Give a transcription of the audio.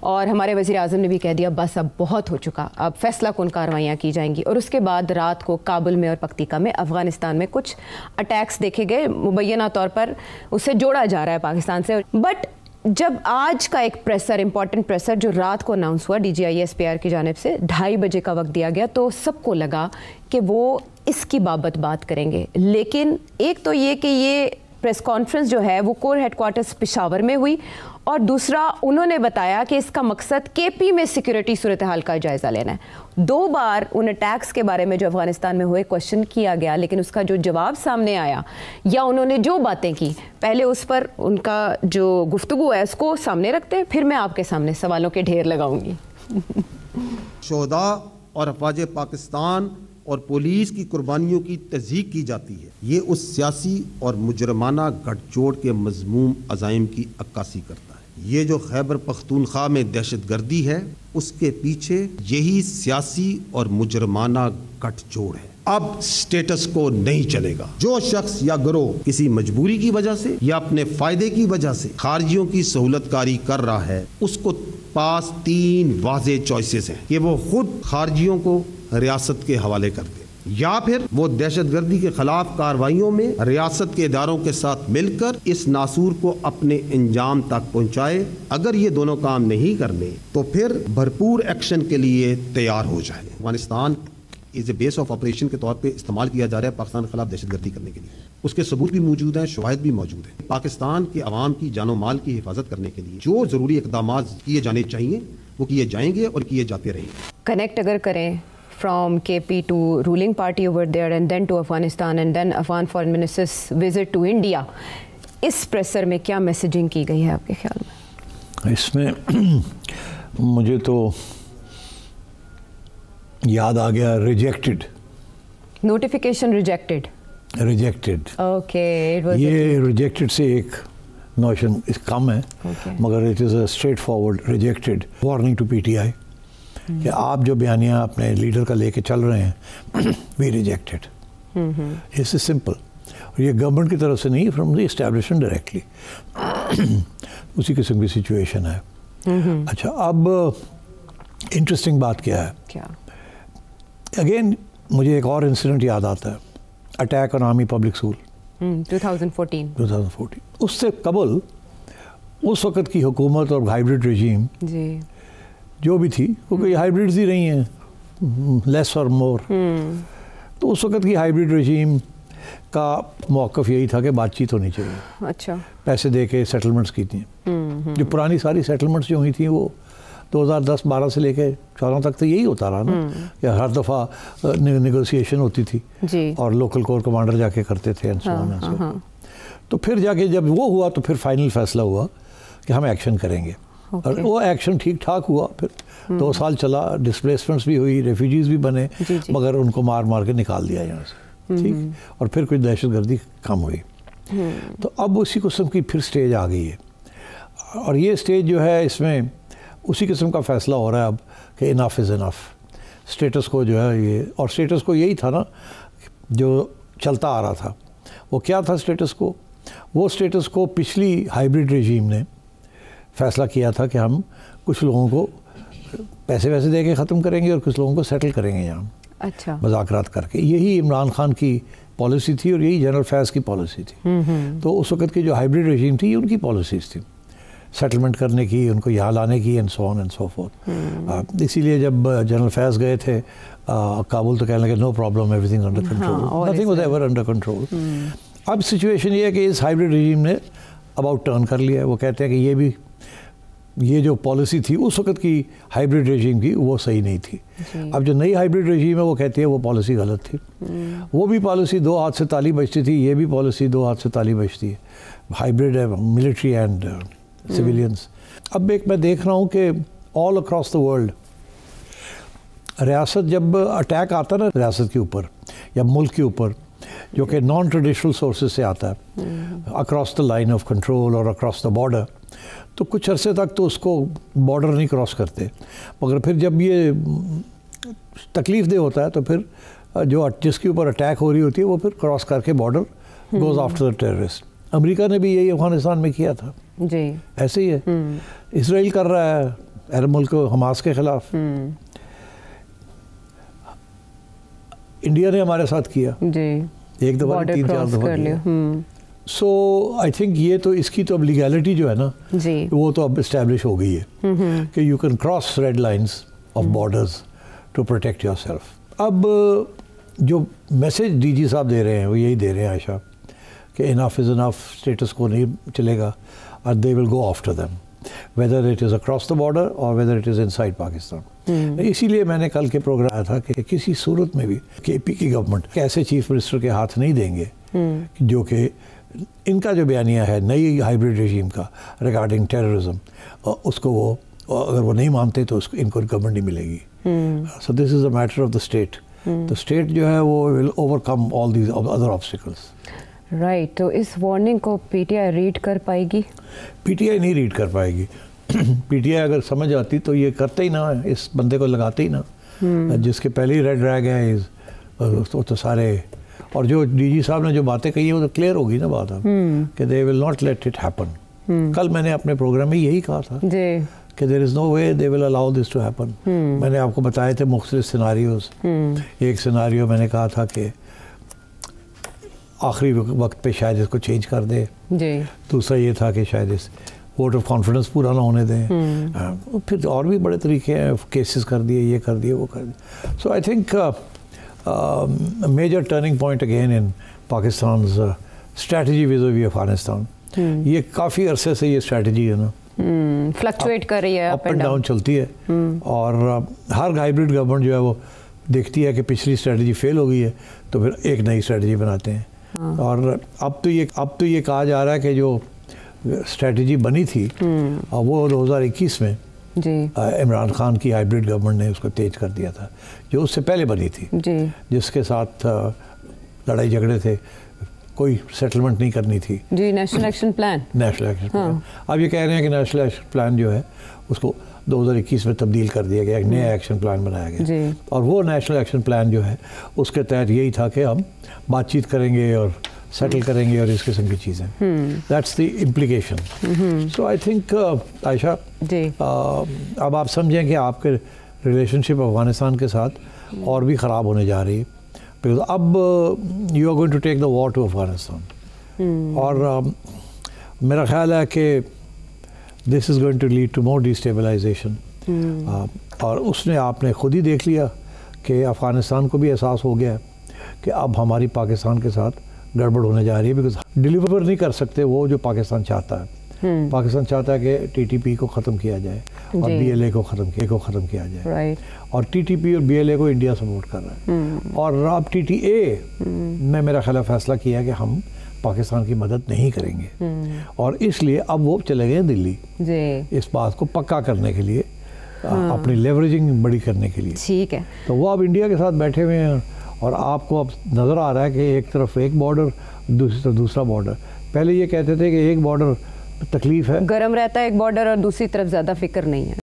اور ہمارے وزیر اعظم نے بھی کہہ دیا بس اب بہت ہو چکا, اب فیصلہ کن کارروائیاں کی جائیں گی. اور اس کے بعد رات کو کابل میں اور پکتیکا میں افغانستان میں کچھ اٹیکس دیکھے گئے, مبینہ طور پر اسے جوڑا جا رہا ہے پاکستان سے. بٹ جب آج کا ایک پریسر, امپورٹنٹ پریسر جو رات کو اناؤنس ہوا DGI-SPR کی جانب سے, 2:30 بجے کا وقت دیا گیا, تو سب کو لگا کہ وہ اس کی بابت بات کریں گے. لیکن ایک تو یہ کہ یہ پریس کانفرنس جو ہے وہ کور ہیڈ کوارٹرز پشاور میں ہوئی, اور دوسرا انہوں نے بتایا کہ اس کا مقصد KP میں سیکیورٹی صورتحال کا جائزہ لینا ہے. 2 بار ان اٹیکس کے بارے میں جو افغانستان میں ہوئے کوشچن کیا گیا, لیکن اس کا جو جواب سامنے آیا یا انہوں نے جو باتیں کی, پہلے اس پر ان کا جو گفتگو ہے اس کو سامنے رکھتے ہیں, پھر میں آپ کے سامنے سوالوں کے ڈھیر لگاؤں گی. شہداء اور افواج پاکستان اور پولیس کی قربانیوں کی تصدیق کی جاتی ہے. یہ اس سیاسی اور مجرمانہ گٹھ جوڑ کے مذموم عزائم کی عکاسی کرتا ہے. یہ جو خیبر پختونخوا میں دہشت گردی ہے, اس کے پیچھے یہی سیاسی اور مجرمانہ گٹھ جوڑ ہے. اب سٹیٹس کو نہیں چلے گا. جو شخص یا گروہ کسی مجبوری کی وجہ سے یا اپنے فائدے کی وجہ سے خارجیوں کی سہولت کاری کر رہا ہے, اس کو پاس 3 واضح چوائسز ہیں کہ وہ خود خارجیوں کو ریاست کے حوالے کر دے, یا پھر وہ دہشت گردی کے خلاف کارروائیوں میں ریاست کے اداروں کے ساتھ مل کر اس ناسور کو اپنے انجام تک پہنچائے. اگر یہ دونوں کام نہیں کرنے تو پھر بھرپور ایکشن کے لیے تیار ہو جائے. Afghanistan as a base of operation کے طور پہ استعمال کیا جا رہا ہے پاکستان کے خلاف دہشت گردی کرنے کے لیے. اس کے ثبوت بھی موجود ہیں, شواہد بھی موجود ہیں. پاکستان کے عوام کی جان و مال کی حفاظت کرنے کے لیے جو ضروری اقدامات کیے جانے چاہیے وہ کیے جائیں گے اور کیے جاتے رہیں گے. کنیکٹ اگر کریں from KP to ruling party over there and then to Afghanistan and then Afghan foreign minister's visit to India, اس پریسر میں کیا میسیجنگ کی گئی ہے آپ کے خیال میں؟ اس میں مجھے تو یاد آ گیا ریجیکٹڈ, نوٹیفیکیشن ریجیکٹڈ. اوکے, یہ ریجیکٹڈ سے ایک نوشن کم ہے, مگر it is a straightforward rejected warning to PTI کہ آپ جو بیانیہ اپنے لیڈر کا لے کے چل رہے ہیں وی ریجیکٹڈ. Us is simple. اور یہ گورنمنٹ کی طرف سے نہیں, فرام دی اسٹیبلشمنٹ ڈائریکٹلی. اسی قسم کی سچویشن ہے. اچھا, اب انٹرسٹنگ بات کیا ہے, اگین مجھے ایک اور انسیڈنٹ یاد آتا ہے, attack on army public school 2014. اس سے قبل اس وقت کی حکومت اور ہائیبرڈ رجیم جو بھی تھی, کیونکہ ہائیبرڈز ہی رہی ہیں, لیس اور مور. تو اس وقت کی ہائیبرڈ رجیم کا موقف یہی تھا کہ بات چیت ہونی چاہیے. اچھا, پیسے دے کے سیٹلمنٹس کی تھیں. جو پرانی ساری سیٹلمنٹس جو ہوئی تھیں وہ 2010-12 سے لے کے 14 تک تو یہی ہوتا رہا نا, کہ ہر دفعہ نیگوسیشن ہوتی تھی اور لوکل کور کمانڈر جا کے کرتے تھے. تو پھر جا کے جب وہ ہوا تو پھر فائنل فیصلہ ہوا کہ ہم ایکشن کریں گے. اور وہ ایکشن ٹھیک ٹھاک ہوا. پھر 2 سال چلا, ڈسپلیسمنٹس بھی ہوئی, ریفیوجیز بھی بنے, مگر ان کو مار مار کے نکال دیا یہاں سے. ٹھیک, اور پھر کوئی دہشت گردی کم ہوئی. تو اب اسی قسم کی پھر سٹیج آ گئی ہے, اور یہ سٹیج جو ہے اس میں اسی قسم کا فیصلہ ہو رہا ہے اب کہ انف از انف. اسٹیٹس کو جو ہے یہ, اور اسٹیٹس کو یہی تھا نا جو چلتا آ رہا تھا. وہ کیا تھا اسٹیٹس کو؟ وہ اسٹیٹس کو پچھلی ہائیبرڈ رجیم نے فیصلہ کیا تھا کہ ہم کچھ لوگوں کو پیسے ویسے دے کے ختم کریں گے اور کچھ لوگوں کو سیٹل کریں گے یہاں. اچھا, مذاکرات کر کے. یہی عمران خان کی پالیسی تھی اور یہی جنرل فیض کی پالیسی تھی. تو اس وقت کی جو ہائیبرڈ رجیم تھی یہ ان کی پالیسیز تھی, سیٹلمنٹ کرنے کی, ان کو یہاں لانے کی, and so on and so forth. اسی لیے جب جنرل فیض گئے تھے کابل تو کہنے لگے no problem, every thing under control, nothing was ever under control. اب سچویشن یہ ہے کہ اس ہائیبرڈ رجیم نے اباؤٹ ٹرن کر لیا ہے. وہ کہتے ہیں کہ یہ جو پالیسی تھی اس وقت کی ہائیبرڈ رجیم کی وہ صحیح نہیں تھی. اب جو نئی ہائیبرڈ رجیم ہے وہ کہتی ہے وہ پالیسی غلط تھی. وہ بھی پالیسی 2 ہاتھ سے تالی بجتی تھی, یہ بھی پالیسی 2 ہاتھ سے تالی بجتی ہے. ہائیبرڈ ہے, ملٹری اینڈ سویلینس. اب ایک میں دیکھ رہا ہوں کہ آل اکراس دا ورلڈ ریاست جب اٹیک آتا نا ریاست کے اوپر یا ملک کے اوپر جو کہ نان ٹریڈیشنل سورسز سے آتا ہے across the line of control اور اکراس دا بارڈر, تو کچھ عرصے تک تو اس کو بارڈر نہیں کراس کرتے, مگر پھر جب یہ تکلیف دہ ہوتا ہے تو پھر جو جس کے اوپر اٹیک ہو رہی ہوتی ہے وہ پھر کراس کر کے border goes after the terrorist. امریکہ نے بھی یہی افغانستان میں کیا تھا. جی ایسے ہی ہے. اسرائیل کر رہا ہے, عرب ملک حماس کے خلاف. انڈیا نے ہمارے ساتھ کیا جی ایک دفعہ 3-4 دفعہ کیا. سو آئی تھنک یہ تو اس کی تو اب لیگیلٹی جو ہے نا جی وہ تو اب اسٹیبلش ہو گئی ہے کہ you can cross red lines of borders to protect yourself. اب جو میسج ڈی جی صاحب دے رہے ہیں وہ یہی دے رہے ہیں عائشہ کہ انف از انف, اسٹیٹس کو نہیں چلے گا, اور they will go after them whether it is across the border اور whether it is inside Pakistan. اسی لیے میں نے کل کے پروگرام آیا تھا کہ کسی صورت میں بھی کے پی کی گورنمنٹ ایسے چیف منسٹر کے ہاتھ نہیں دیں گے جو کہ ان کا جو بیانیہ ہے نئی ہائیبریڈ رجیم کا ریگارڈنگ ٹیررزم, اس کو وہ اگر وہ نہیں مانتے تو ان کو گورنمنٹ نہیں ملے گی. So this is a matter of the state. The state جو ہے وہ will overcome all these other obstacles. Right. تو اس وارننگ کو پی ٹی آئی ریڈ کر پائے گی؟ پی ٹی آئی نہیں ریڈ کر پائے گی. پی ٹی آئی اگر سمجھ آتی تو یہ کرتے ہی نہ, اس بندے کو لگاتے ہی نہ. جس کے پہلے ہی ریڈ ریگ ہے تو سارے, اور جو ڈی جی صاحب نے جو باتیں کہی ہیں وہ تو کلیئر ہوگی نا بات اب کہ they will not let it happen. کل میں نے اپنے پروگرام میں یہی کہا تھا کہ دیر از نو وے دے ول الاؤ دس ٹو ہیپن. میں نے آپ کو بتائے تھے مختلف سیناریوز. ایک سیناریو میں نے کہا تھا کہ آخری وقت پہ شاید اس کو چینج کر دے. دوسرا یہ تھا کہ شاید اس ووٹ آف کانفیڈنس پورا نہ ہونے دیں. پھر اور بھی بڑے طریقے ہیں, کیسز کر دیے, یہ کر دیے, وہ کر دیے. So I think major turning point again in Pakistan's strategy vis Afghanistan. یہ کافی عرصے سے یہ اسٹریٹجی ہے نا فلکچویٹ کر رہی ہے, اپ اینڈ ڈاؤن چلتی ہے. اور ہر ہائیبریڈ گورنمنٹ جو ہے وہ دیکھتی ہے کہ پچھلی اسٹریٹجی فیل ہو گئی ہے تو پھر ایک نئی اسٹریٹجی بناتے ہیں. اور اب تو یہ کہا جا رہا ہے کہ جو اسٹریٹجی بنی تھی وہ 2021 میں عمران خان کی ہائیبریڈ گورنمنٹ نے اس کو تیز کر دیا تھا, جو اس سے پہلے بنی تھی جس کے ساتھ لڑائی جھگڑے تھے, کوئی سیٹلمنٹ نہیں کرنی تھی. جی national action plan. National action plan. اب یہ کہہ رہے ہیں کہ نیشنل ایکشن پلان جو ہے اس کو 2021 میں تبدیل کر دیا گیا, ایک نیا ایکشن پلان بنایا گیا. اور وہ نیشنل ایکشن پلان جو ہے اس کے تحت یہی تھا کہ ہم بات چیت کریں گے اور سیٹل کریں گے اور اس قسم کی چیزیں. That's the implication. So I think Ayesha اب آپ سمجھیں کہ آپ کے ریلیشن شپ افغانستان کے ساتھ اور بھی خراب ہونے جا رہی ہے, بیکاز اب you are going to take the war to Afghanistan. اور میرا خیال ہے کہ this is going to lead to more destabilisation. اور اس نے آپ نے خود ہی دیکھ لیا کہ افغانستان کو بھی احساس ہو گیا ہے کہ اب ہماری پاکستان کے ساتھ گڑبڑ ہونے جا رہی ہے, بیکاز ڈیلیور نہیں کر سکتے وہ جو پاکستان چاہتا ہے. پاکستان چاہتا ہے کہ ٹی ٹی پی کو ختم کیا جائے اور بی ایل اے کو ختم کیا جائے. اور ٹی ٹی پی اور بی ایل اے کو انڈیا سپورٹ کر رہا ہے. اور اب ٹی ٹی اے نے میرا خیال فیصلہ کیا کہ ہم پاکستان کی مدد نہیں کریں گے, اور اس لیے اب وہ چلے گئے دلی اس بات کو پکا کرنے کے لیے, اپنی لیوریجنگ بڑی کرنے کے لیے. ٹھیک ہے. تو وہ اب انڈیا کے ساتھ بیٹھے ہوئے ہیں, اور آپ کو اب نظر آ رہا ہے کہ ایک طرف ایک بارڈر, دوسری طرف دوسرا بارڈر. پہلے یہ کہتے تھے کہ ایک بارڈر تکلیف ہے, گرم رہتا ہے ایک بارڈر, اور دوسری طرف زیادہ فکر نہیں ہے.